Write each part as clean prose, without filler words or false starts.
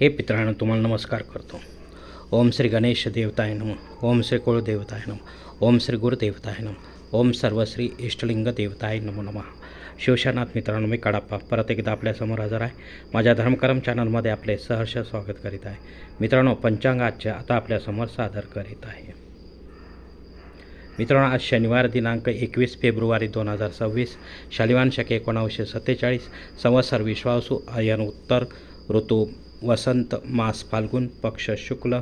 हे पितरांनो तुम्हाला नमस्कार करतो. ओम श्री गणेश देवताय नमः. ओम श्री कुळदेवताय नमः. ओम श्री गुरुदेवताय नमः. ओम सर्वश्री इष्टलिंग देवताय नमो नमः. शिवशानाथ मित्रांनो, मी कडाप्पा परत एकदा आपल्यासमोर हजर आहे. माझ्या धर्मकरम चॅनलमध्ये आपले सहर्ष स्वागत करीत आहे. मित्रांनो, पंचांग आजचे आता आपल्यासमोर सादर करीत आहे. मित्रांनो, आज शनिवार दिनांक 21 फेब्रुवारी 2026, शालिवान शके 1947, संवत्सर विश्वावसु, आयन उत्तर, ऋतू वसंत, मास फाल्गुन, पक्ष शुक्ल,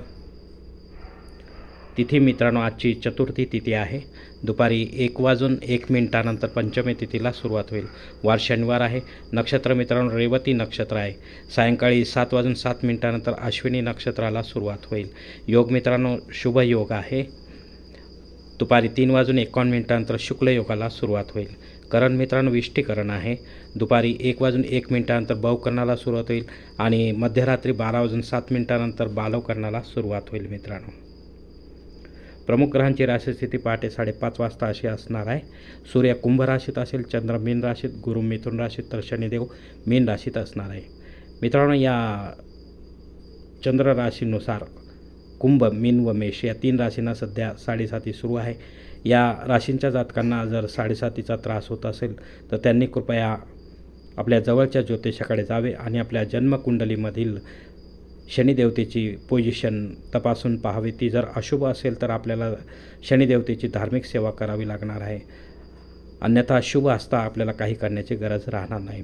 तिथी मित्रांनो आजची चतुर्थी तिथी आहे. दुपारी 1:01 पंचमी तिथीला सुरुवात होईल. वार शनिवार आहे. नक्षत्र मित्रांनो रेवती नक्षत्र आहे. सायंकाळी 7:07 अश्विनी नक्षत्राला सुरुवात होईल. योग मित्रांनो शुभ योग आहे. दुपारी 3:51 शुक्ल योगाला सुरुवात होईल. करण मित्रांनो विष्टीकरण आहे. दुपारी 1:01 भवकरणाला सुरुवात होईल आणि मध्यरात्री 12:07 बालवकरणाला सुरुवात होईल. मित्रांनो, प्रमुख ग्रहांची राशीस्थिती पहाटे 5:30 वाजता अशी असणार आहे. सूर्य कुंभ राशीत असेल, चंद्र मीन राशीत, गुरु मिथुन राशीत, तर शनिदेव मीन राशीत असणार आहे. मित्रांनो, या चंद्र राशीनुसार कुंभ, मीन व मेष या 3 राशींना सध्या 7:30 सुरू आहे. या राशींच्या जातकांना जर 7:30चा त्रास होत असेल तर त्यांनी कृपया आपल्या जवळच्या ज्योतिषाकडे जावे आणि आपल्या जन्मकुंडलीमधील शनिदेवतेची पोझिशन तपासून पाहावी. ती जर अशुभ असेल तर आपल्याला शनिदेवतेची धार्मिक सेवा करावी लागणार आहे. अन्यथा शुभ असता आपल्याला काही करण्याची गरज राहणार नाही.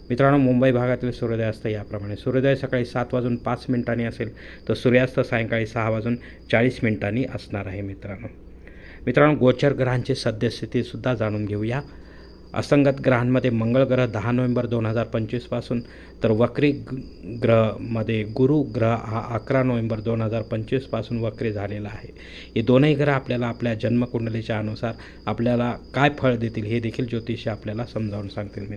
मित्रांनो, मुंबई भागातील सूर्योदयास्त याप्रमाणे: सूर्योदय सकाळी 7:05 असेल तर सूर्यास्त सायंकाळी 6:40 असणार आहे. मित्रांनो, गोचर ग्रहांची सद्यस्थितीसुद्धा जाणून घेऊया. असंगत ग्रहांमध्ये मंगळ ग्रह 10 नोव्हेंबर 2025 पासून, तर वक्री ग्रहमध्ये गुरु ग्रह हा 11 नोव्हेंबर 2025 पासून वक्री झालेला आहे. हे दोनही ग्रह आपल्याला आपल्या जन्मकुंडलीच्या अनुसार आपल्याला काय फळ देतील हे देखील ज्योतिषी आपल्याला समजावून सांगतील.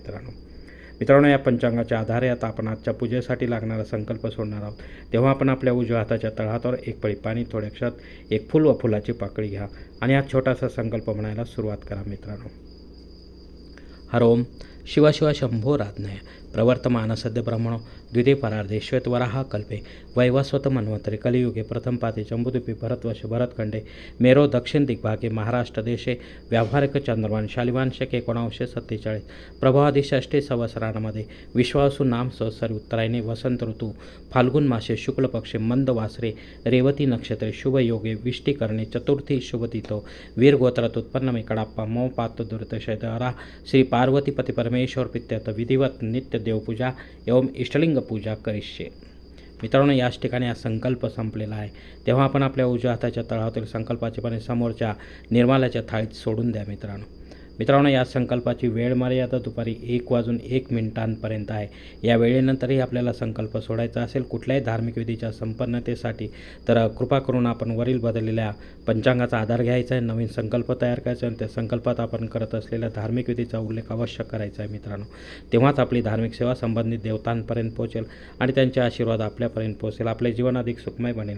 मित्रांनो, या पंचांगाच्या आधारे आता आपण आजच्या पूजेसाठी लागणारा संकल्प सोडणार आहोत. तेव्हा आपण आपल्या उजव्या हाताच्या तळहातावर 1 पळी पाणी, थोडे अक्षत, 1 फूल व फुलाची पाकळी घ्या आणि हा छोटासा संकल्प म्हणायला सुरुवात करा. मित्रांनो, हर ओम शिव शिव शंभो राज्ञय प्रवर्तमान सद्य ब्रह्मणो द्वितीय परार्धे श्वेतवराह कल्पे वैवस्वत मन्वंतरे कलियुगे प्रथम पादे जम्बूद्वीपे भरतवर्ष भरतखंडे मेरो दक्षिण दिग्भागे महाराष्ट्र देशे व्यावहारिक चंद्रमान शालिवान शके 1947 प्रभावादी 6 संवत्सरांमध्ये विश्वावसु नाम संवत्सरी उत्तरायणे वसंत ऋतू फाल्गुन मासे शुक्ल पक्षे मंद वासरे रेवती नक्षत्रे शुभ योगे विष्टीकरणे चतुर्थी शुभतिथो वीर गोत्रात उत्पन्न मे कडाप्पा मो पात्र दुरितशयरा श्री पार्वतीपती परमेश्वर पित्यर्थ विधिवत नित्य देवपूजा एवं इष्टलिंग पूजा करिष्ये. मित्रांनो, याच ठिकाणी हा संकल्प संपलेला आहे. तेव्हा आपण आपल्या उजव्या हाताच्या तळहातील संकल्पाचे पाणी समोरच्या निर्माल्याच्या थाळीत सोडून द्या. मित्रांनो, या संकल्पाची वेळ मर्यादा दुपारी 1:01 आहे. या वेळेनंतरही आपल्याला संकल्प सोडायचा असेल कुठल्याही धार्मिक विधीच्या संपन्नतेसाठी तर कृपा करून आपण वरील बदललेल्या पंचांगाचा आधार घ्यायचा आहे, नवीन संकल्प तयार करायचा आहे आणि त्या संकल्पात आपण करत असलेल्या धार्मिक विधीचा उल्लेख अवश्य करायचा आहे. मित्रांनो, तेव्हाच आपली धार्मिक सेवा संबंधित देवतांपर्यंत पोहोचेल आणि त्यांचे आशीर्वाद आपल्यापर्यंत पोहोचेल. आपले जीवन अधिक सुखमय बनेल.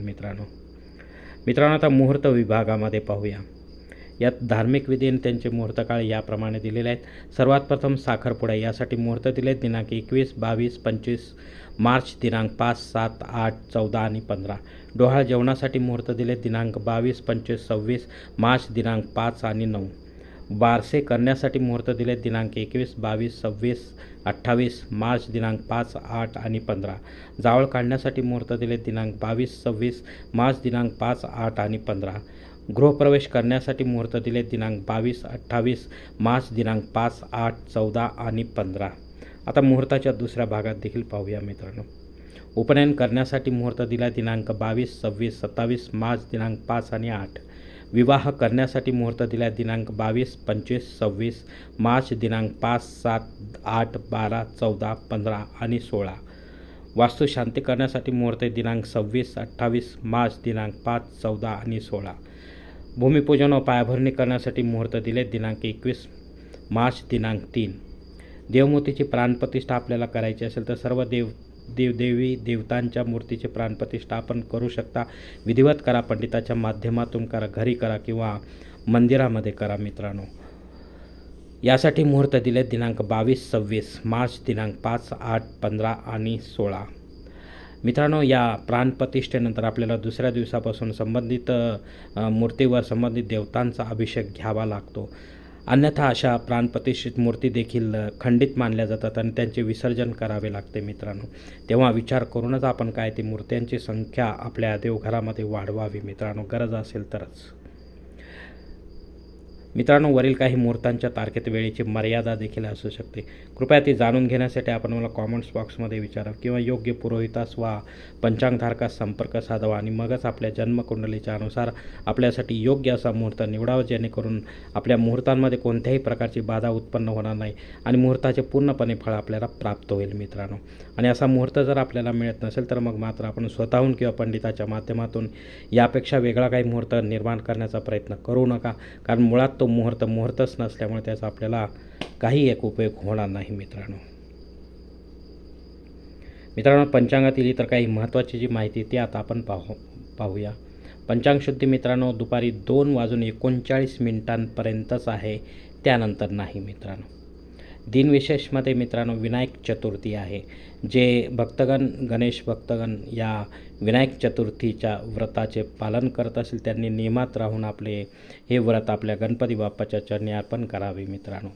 मित्रांनो, आता मुहूर्त विभागामध्ये पाहूया. यात धार्मिक विधी आणि त्यांचे मुहूर्तकाळ याप्रमाणे दिलेले आहेत. सर्वात प्रथम साखरपुडा, यासाठी मुहूर्त दिले दिनांक 21, 22, 25 मार्च, दिनांक 5, 7, 8, 14 आणि 15. डोहाळ जेवणासाठी मुहूर्त दिले दिनांक 22, 25, 26 मार्च, दिनांक 5 आणि 9. बारसे करण्यासाठी मुहूर्त दिले दिनांक 21, 22, 26, 28 मार्च, दिनांक 5, 8 आणि 15. जावळ काढण्यासाठी मुहूर्त दिले दिनांक 22, 26 मार्च, दिनांक 5, 8 आणि 15. गृहप्रवेश करण्यासाठी मुहूर्त दिले दिनांक 22, 28 मार्च, दिनांक 5, 8, 14 आणि 15. आता मुहूर्ताच्या दुसऱ्या भागात देखील पाहूया. मित्रांनो, उपनयन करण्यासाठी मुहूर्त दिला दिनांक 22, 26, 27 मार्च, दिनांक 5 आणि 8. विवाह करण्यासाठी मुहूर्त दिला दिनांक 22, 25, 26 मार्च, दिनांक 5, 7, 8, 12, 14, 15 आणि 16. वास्तुशांती करण्यासाठी मुहूर्त दिनांक 26, 28 मार्च, दिनांक 5, 14 आणि 16. भूमिपूजन व पायाभरणी करण्यासाठी मुहूर्त दिले दिनांक 21 मार्च, दिनांक 3. देवमूर्तीची प्राणप्रतिष्ठा आपल्याला करायची असेल तर सर्व देवी देवतांच्या मूर्तीची प्राणप्रतिष्ठा आपण करू शकता. विधिवत करा, पंडिताच्या माध्यमातून करा, घरी करा किंवा मंदिरामध्ये करा. मित्रांनो, यासाठी मुहूर्त दिले दिनांक 22, 26 मार्च, दिनांक 5, 8, 15 आणि 16. मित्रांनो, या प्राणप्रतिष्ठेनंतर आपल्याला दुसऱ्या दिवसापासून संबंधित मूर्तीवर संबंधित देवतांचा अभिषेक घ्यावा लागतो. अन्यथा अशा प्राणप्रतिष्ठित मूर्ती देखील खंडित मानल्या जातात आणि त्यांचे विसर्जन करावे लागते मित्रांनो. तेव्हा विचार करूनच आपण काय ती मूर्त्यांची संख्या आपल्या देवघरामध्ये वाढवावी मित्रांनो, गरज असेल तरच. मित्रांनो, वरील काही मुहूर्तांच्या तारखेत वेळेची मर्यादा देखील असू शकते. कृपया ती जाणून घेण्यासाठी आपण मला कॉमेंट्स बॉक्समध्ये विचारा किंवा योग्य पुरोहितास वा पंचांगधारकास संपर्क साधावा आणि मगच आपल्या जन्मकुंडलीच्या अनुसार आपल्यासाठी योग्य असा मुहूर्त निवडावा, जेणेकरून आपल्या मुहूर्तांमध्ये कोणत्याही प्रकारची बाधा उत्पन्न होणार नाही आणि मुहूर्ताचे पूर्णपणे फळ आपल्याला प्राप्त होईल मित्रांनो. आणि असा मुहूर्त जर आपल्याला मिळत नसेल तर मग मात्र आपण स्वतःहून किंवा पंडिताच्या माध्यमातून यापेक्षा वेगळा काही मुहूर्त निर्माण करण्याचा प्रयत्न करू नका, कारण मुळात तो मुहूर्तच नसल्यामुळे त्याचा आपल्याला काही एक उपयोग होणार नाही मित्रांनो. पंचांगातील इतर काही महत्त्वाची जी माहिती ती आता आपण पाहूया. पंचांग शुद्धी मित्रांनो दुपारी 2:39 आहे, त्यानंतर नाही मित्रांनो. दिनविशेषमध्ये मित्रांनो विनायक चतुर्थी आहे. जे भक्तगण, गणेश भक्तगण या विनायक चतुर्थीच्या व्रताचे पालन करत असतील त्यांनी नियमात राहून आपले हे व्रत आपल्या गणपती बाप्पाच्या चरणी अर्पण करावे मित्रांनो.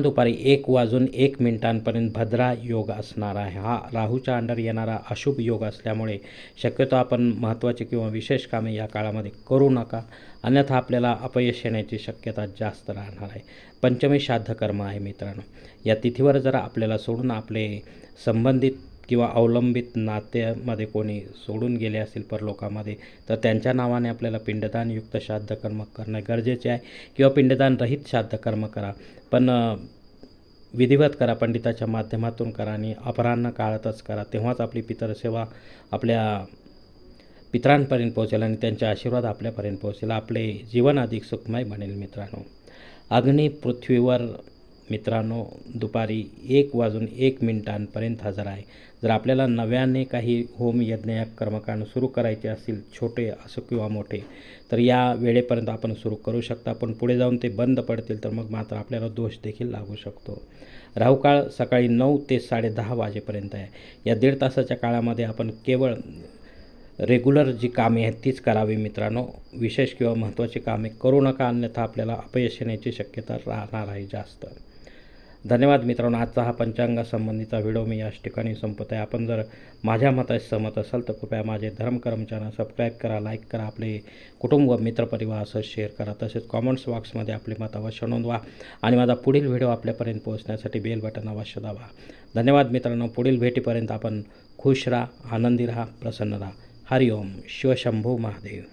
दुपारी 1:01 भद्रा योग असणार आहे. हा राहूच्या अंडर येणारा अशुभ योग असल्यामुळे शक्यतो आपण महत्त्वाचे किंवा विशेष कामे या काळामध्ये करू नका, अन्यथा आपल्याला अपयश येण्याची शक्यता जास्त राहणार आहे. पंचमी श्राद्ध कर्म आहे मित्रांनो. या तिथीवर जर आपल्याला सोडून आपले संबंधित किंवा अवलंबित नात्यामध्ये कोणी सोडून गेले असतील परलोकामध्ये, तर त्यांच्या नावाने आपल्याला पिंडदानयुक्त श्राद्धकर्म करणं गरजेचे आहे किंवा पिंडदान रहित श्राद्धकर्म करा, पण विधिवत करा, पंडिताच्या माध्यमातून करा आणि अपराह्न काळातच करा. तेव्हाच आपली पितरसेवा आपल्या पितरांपर्यंत पोहोचेल आणि त्यांचे आशीर्वाद आपल्यापर्यंत पोहोचेल. आपले जीवन अधिक सुखमय बनेल मित्रांनो. अग्नी पृथ्वीवर मित्रांनो दुपारी 1:01 हजर आहे. जर आपल्याला नव्याने काही होम यज्ञ या कर्मकांड सुरू करायचे असतील, छोटे असो किंवा मोठे, तर या वेळेपर्यंत आपण सुरू करू शकता, पण पुढे जाऊन ते बंद पडतील तर मग मात्र आपल्याला दोष देखील लागू शकतो. राहुकाळ सकाळी 9 ते 10:30 वाजेपर्यंत आहे. या 1.5 तासाच्या काळामध्ये आपण केवळ रेग्युलर जी कामे आहेत तीच करावी मित्रांनो. विशेष किंवा महत्त्वाची कामे करू नका, अन्यथा आपल्याला अपयश येण्याची शक्यता राहणार आहे जास्त. धन्यवाद मित्रांनो. आजचा हा पंचांगासंबंधीचा व्हिडिओ मी याच ठिकाणी संपत आहे. आपण जर माझ्या मताशी सहमत असाल तर कृपया माझे धर्मकर्म चॅनल सबस्क्राईब करा, लाईक करा, आपले कुटुंब मित्रपरिवार असं शेअर करा. तसेच कॉमेंट्स बॉक्समध्ये आपले मत अवश्य नोंदवा आणि माझा पुढील व्हिडिओ आपल्यापर्यंत पोहोचण्यासाठी बेल बटन अवश्य दाबा. धन्यवाद मित्रांनो. पुढील भेटीपर्यंत आपण खुश राहा, आनंदी राहा, प्रसन्न राहा. हरिओम. शिवशंभू महादेव.